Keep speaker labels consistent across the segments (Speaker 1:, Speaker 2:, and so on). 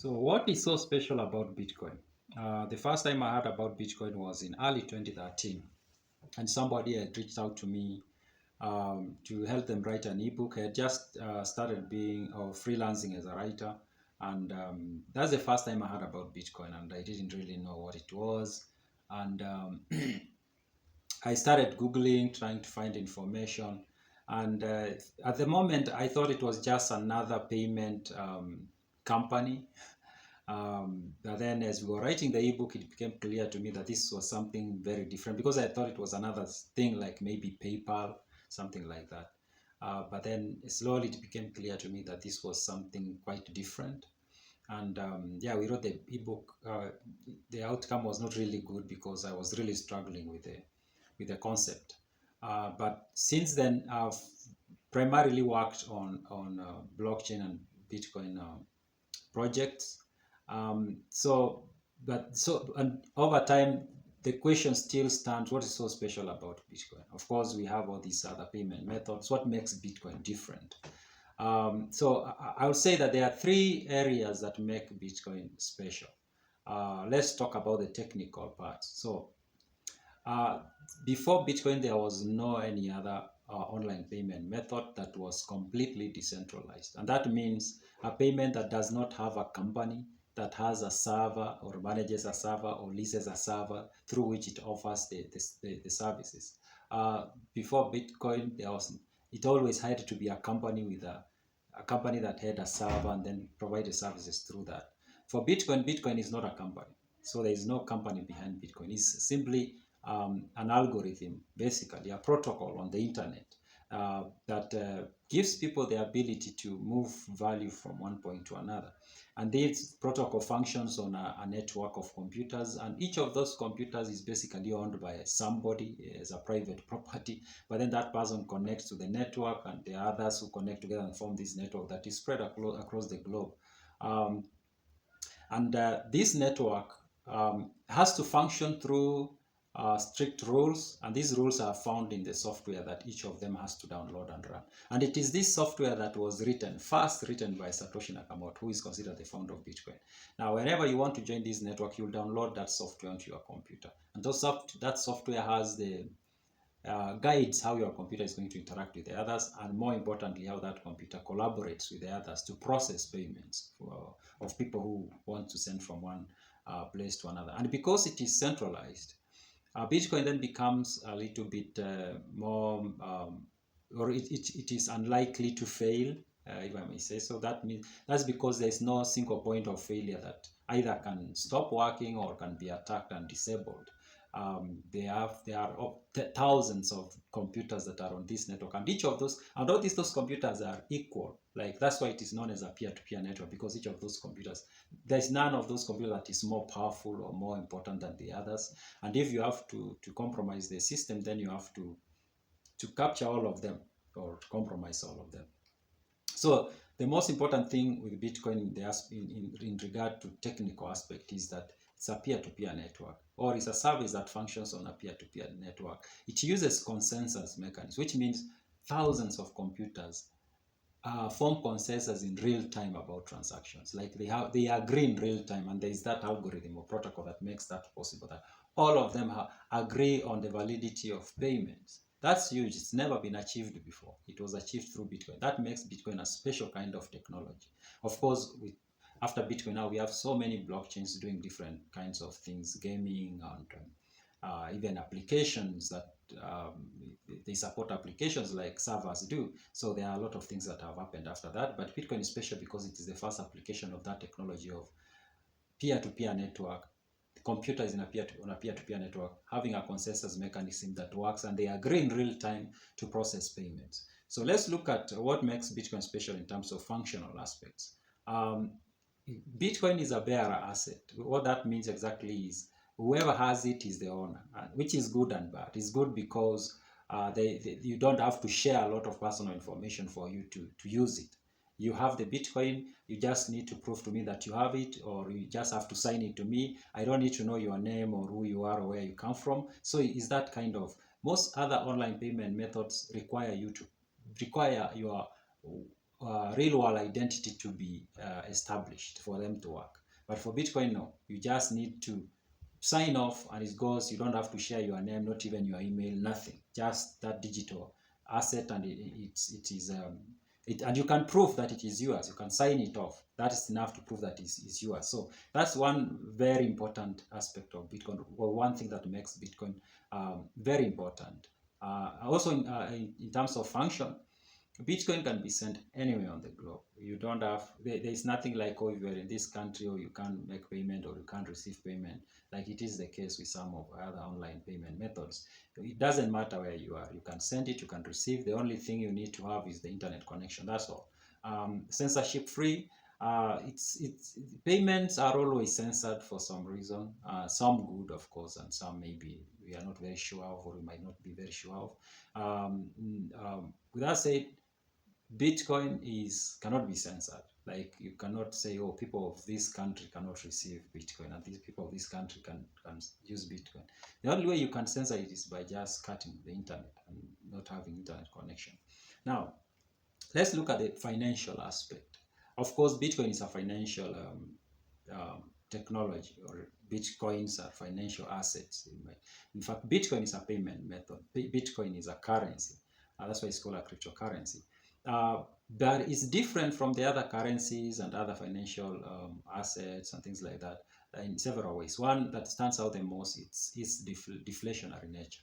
Speaker 1: So, what is so special about Bitcoin? The first time I heard about Bitcoin was in early 2013, and somebody had reached out to me to help them write an ebook. I had just started being or freelancing as a writer, and that's the first time I heard about Bitcoin, and I didn't really know what it was. And I started Googling, trying to find information. And at the moment, I thought it was just another payment company. But then, as we were writing the ebook, it became clear to me that this was something very different because I thought it was another thing like maybe PayPal, something like that. But then slowly it became clear to me that this was something quite different. And yeah, we wrote the ebook. The outcome was not really good because I was really struggling with the concept. But since then, I've primarily worked on blockchain and Bitcoin projects. And over time, the question still stands: what is so special about Bitcoin? Of course, we have all these other payment methods. What makes Bitcoin different? So I would say that there are three areas that make Bitcoin special. Let's talk about the technical parts. So uh, before Bitcoin, there was no any other online payment method that was completely decentralized. And that means a payment that does not have a company that has a server or manages a server or leases a server through which it offers the services. Before Bitcoin, it always had to be a company with a company that had a server and then provided services through that. For Bitcoin, Bitcoin is not a company. So there is no company behind Bitcoin. It's simply an algorithm, basically a protocol on the internet that gives people the ability to move value from one point to another. And this protocol functions on a network of computers, and each of those computers is basically owned by somebody as a private property. But then that person connects to the network, and the others who connect together and form this network that is spread across the globe. Um, and this network has to function through strict rules, and these rules are found in the software that each of them has to download and run. And it is this software that was first written by Satoshi Nakamoto, who is considered the founder of Bitcoin. Now, whenever you want to join this network, you'll download that software onto your computer. And that software has the guides how your computer is going to interact with the others, and more importantly, how that computer collaborates with the others to process payments of people who want to send from one place to another. And because it is centralized, Bitcoin then becomes a little bit more, or it is unlikely to fail, if I may say so. That's because there's no single point of failure that either can stop working or can be attacked and disabled. There are thousands of computers that are on this network, and all those computers are equal. Like that's why it is known as a peer-to-peer network, because each of those computers, there's none of those computers that is more powerful or more important than the others. And if you have to compromise the system, then you have to capture all of them or to compromise all of them. So the most important thing with Bitcoin in regard to technical aspect is that it's a peer-to-peer network, or it's a service that functions on a peer-to-peer network. It uses consensus mechanisms, which means thousands of computers form consensus in real time about transactions. Like they agree in real time, and there is that algorithm or protocol that makes that possible. That all of them agree on the validity of payments. That's huge. It's never been achieved before. It was achieved through Bitcoin. That makes Bitcoin a special kind of technology. Of course, after Bitcoin now we have so many blockchains doing different kinds of things, gaming and even applications that they support applications like servers do. So there are a lot of things that have happened after that. But Bitcoin is special because it is the first application of that technology of peer-to-peer network. The computer is on a peer-to-peer network, having a consensus mechanism that works, and they agree in real time to process payments. So let's look at what makes Bitcoin special in terms of functional aspects. Um, Bitcoin is a bearer asset. What that means exactly is whoever has it is the owner, which is good and bad. It's good because you don't have to share a lot of personal information for you to use it. You have the Bitcoin, you just need to prove to me that you have it, or you just have to sign it to me. I don't need to know your name or who you are or where you come from. So is that kind of, most other online payment methods require your real world identity to be established for them to work. But for Bitcoin, no. You just need to sign off and it goes. You don't have to share your name, not even your email, nothing. Just that digital asset, and it is and you can prove that it is yours. You can sign it off. That is enough to prove that it's yours. So that's one very important aspect of Bitcoin, or one thing that makes Bitcoin very important. Also, in terms of function, Bitcoin can be sent anywhere on the globe. You don't have, there's nothing like, oh, if you're in this country, or you can't make payment, or you can't receive payment, like it is the case with some of other online payment methods. It doesn't matter where you are. You can send it, you can receive. The only thing you need to have is the internet connection. That's all. Censorship free. It's payments are always censored for some reason. Some good, of course, and some maybe we are not very sure of, or we might not be very sure of. With that said, Bitcoin cannot be censored. Like, you cannot say, oh, people of this country cannot receive Bitcoin, and these people of this country can use Bitcoin. The only way you can censor it is by just cutting the internet and not having internet connection. Now, let's look at the financial aspect. Of course, Bitcoin is a financial technology, or Bitcoins are financial assets. In fact, Bitcoin is a payment method. Bitcoin is a currency. That's why it's called a cryptocurrency. But it's different from the other currencies and other financial assets and things like that in several ways. One that stands out the most is its deflationary nature.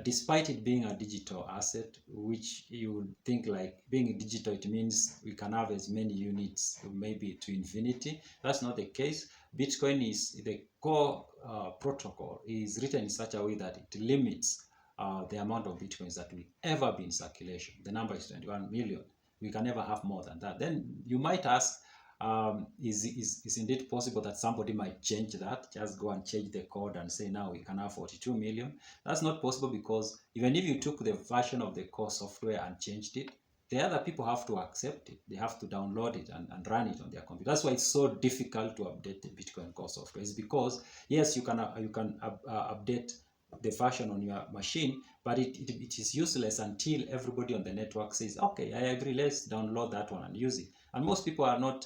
Speaker 1: Despite it being a digital asset, which you would think, like, being digital, it means we can have as many units, maybe to infinity. That's not the case. Bitcoin is the core protocol is written in such a way that it limits the amount of Bitcoins that will ever be in circulation. The number is 21 million. We can never have more than that. Then you might ask, is indeed possible that somebody might change that, just go and change the code and say now we can have 42 million? That's not possible, because even if you took the version of the core software and changed it, the other people have to accept it. They have to download it and run it on their computer. That's why it's so difficult to update the Bitcoin core software. It's because, yes, you can update the version on your machine, but it is useless until everybody on the network says, okay, I agree, let's download that one and use it. And most people are not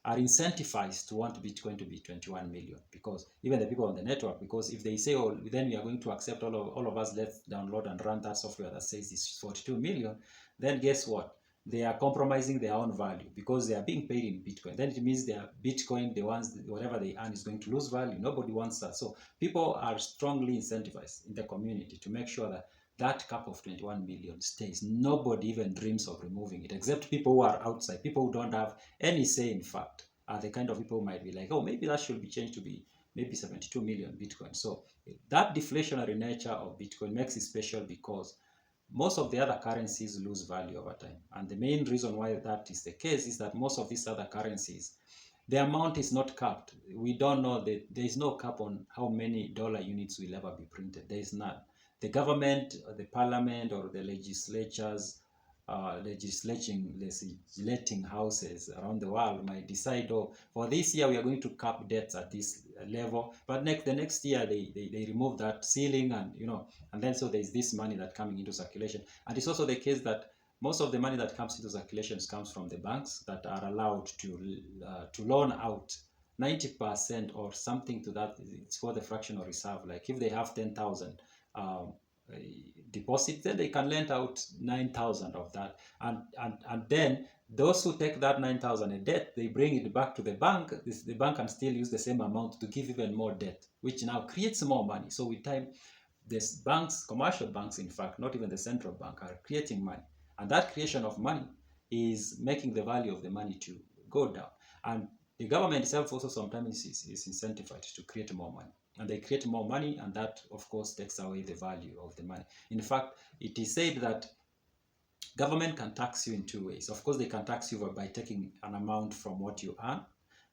Speaker 1: are incentivized to want Bitcoin to be 21 million, because even the people on the network, because if they say, oh, then we are going to accept all of us, let's download and run that software that says it's 42 million, then guess what? They are compromising their own value, because they are being paid in Bitcoin. Then it means their Bitcoin, the ones, whatever they earn, is going to lose value. Nobody wants that. So people are strongly incentivized in the community to make sure that that cap of 21 million stays. Nobody even dreams of removing it, except people who are outside, people who don't have any say, in fact, are the kind of people who might be like, oh, maybe that should be changed to be maybe 72 million Bitcoin. So that deflationary nature of Bitcoin makes it special, because most of the other currencies lose value over time. And the main reason why that is the case is that most of these other currencies, the amount is not capped. We don't know that there is no cap on how many dollar units will ever be printed. There is none. The government, or the parliament, or the legislatures, legislating houses around the world might decide, oh, for this year we are going to cap debts at this level, but the next year they remove that ceiling, and and then so there's this money that coming into circulation. And it's also the case that most of the money that comes into circulation comes from the banks that are allowed to loan out 90% or something to that. It's called the fractional reserve. Like if they have 10,000 deposit, then they can lend out 9,000 of that, and then those who take that 9,000 in debt, they bring it back to the bank. The bank can still use the same amount to give even more debt, which now creates more money. So with time, these banks, commercial banks, in fact, not even the central bank, are creating money, and that creation of money is making the value of the money to go down. And the government itself also sometimes is incentivized to create more money. And they create more money, and that, of course, takes away the value of the money. In fact, it is said that government can tax you in two ways. Of course, they can tax you by taking an amount from what you earn,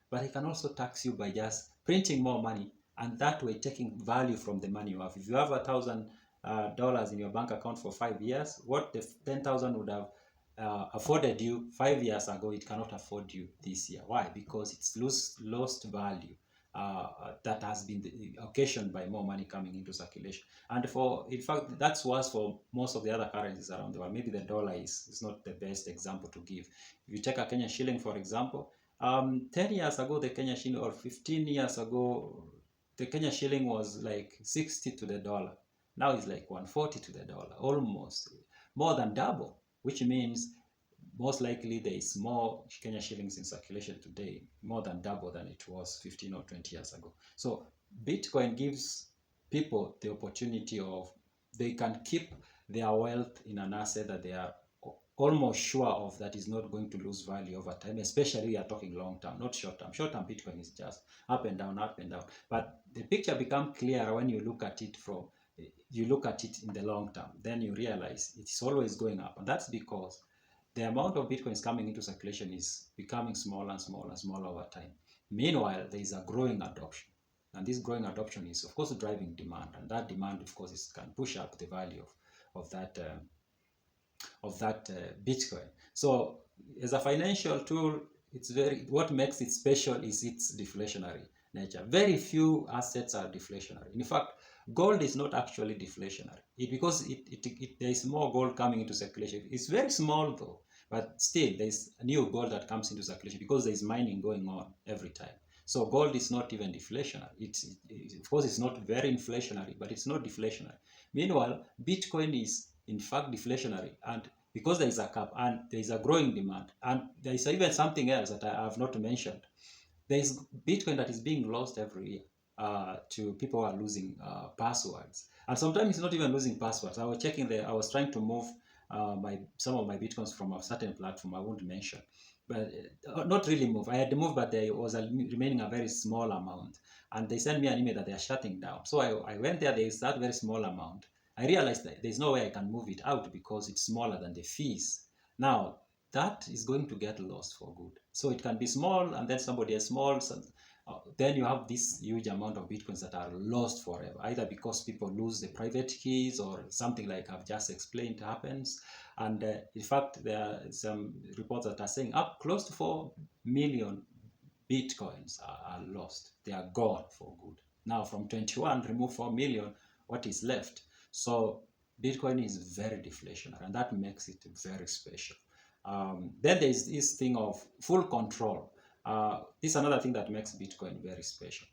Speaker 1: but they can also tax you by just printing more money, and that way taking value from the money you have. If you have $1,000 in your bank account for 5 years, what the 10,000 would have afforded you 5 years ago, it cannot afford you this year. Why? Because it's lost value. that has been occasioned by more money coming into circulation. And in fact, that's worse for most of the other currencies around the world. Maybe the dollar is not the best example to give. If you take a Kenya shilling, for example, 10 years ago, the Kenya shilling, or 15 years ago, the Kenya shilling was like 60 to the dollar. Now it's like 140 to the dollar, almost more than double, which means most likely there is more Kenya shillings in circulation today, more than double than it was 15 or 20 years ago. So Bitcoin gives people the opportunity of, they can keep their wealth in an asset that they are almost sure of, that is not going to lose value over time, especially we are talking long term, not short term. Short term Bitcoin is just up and down, up and down. But the picture becomes clearer when you look at it in the long term. Then you realize it's always going up. And that's because the amount of Bitcoins coming into circulation is becoming smaller and smaller and smaller over time. Meanwhile, there is a growing adoption. And this growing adoption is, of course, driving demand. And that demand, of course, can push up the value of that Bitcoin. So as a financial tool, what makes it special is its deflationary nature. Very few assets are deflationary. In fact, gold is not actually deflationary. Because there is more gold coming into circulation. It's very small though, but still there is new gold that comes into circulation because there is mining going on every time. So gold is not even deflationary. Of course, it's not very inflationary, but it's not deflationary. Meanwhile, Bitcoin is in fact deflationary, and because there is a cap and there is a growing demand, and there is even something else that I have not mentioned. There is Bitcoin that is being lost every year to people who are losing passwords, and sometimes it's not even losing passwords. I was trying to move some of my Bitcoins from a certain platform I won't mention, but not really move. I had moved, but there was remaining a very small amount, and they sent me an email that they are shutting down. So I went there. There is that very small amount. I realized that there's no way I can move it out because it's smaller than the fees. Now, that is going to get lost for good. So it can be small, and then somebody else small. Then you have this huge amount of Bitcoins that are lost forever, either because people lose the private keys or something like I've just explained happens. And in fact, there are some reports that are saying up close to 4 million Bitcoins are lost. They are gone for good. Now, from 21, remove 4 million, what is left? So Bitcoin is very deflationary, and that makes it very special. Then there is this thing of full control. This is another thing that makes Bitcoin very special.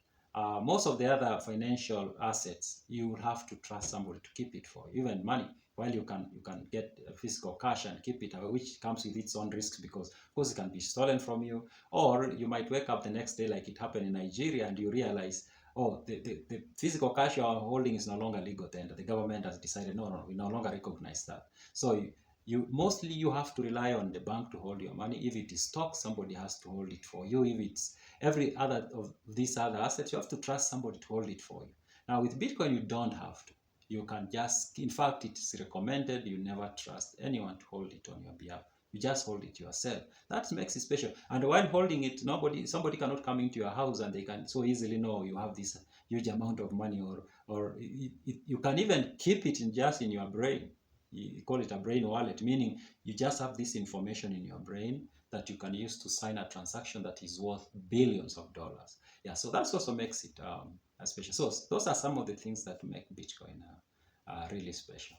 Speaker 1: Most of the other financial assets, you will have to trust somebody to keep it for you. Even money, while you can get physical cash and keep it, which comes with its own risks, because of course it can be stolen from you, or you might wake up the next day like it happened in Nigeria and you realize, oh, the physical cash you are holding is no longer legal tender. The government has decided, no, we no longer recognize that. So mostly you have to rely on the bank to hold your money. If it is stock, somebody has to hold it for you. If it's every other of these other assets, you have to trust somebody to hold it for you. Now with Bitcoin, you don't have to. You can just, in fact, it's recommended you never trust anyone to hold it on your behalf. You just hold it yourself. That makes it special. And while holding it, somebody cannot come into your house and they can so easily know you have this huge amount of money, or you can even keep it just in your brain. You call it a brain wallet, meaning you just have this information in your brain that you can use to sign a transaction that is worth billions of dollars. Yeah, so that also makes it special. So those are some of the things that make Bitcoin really special.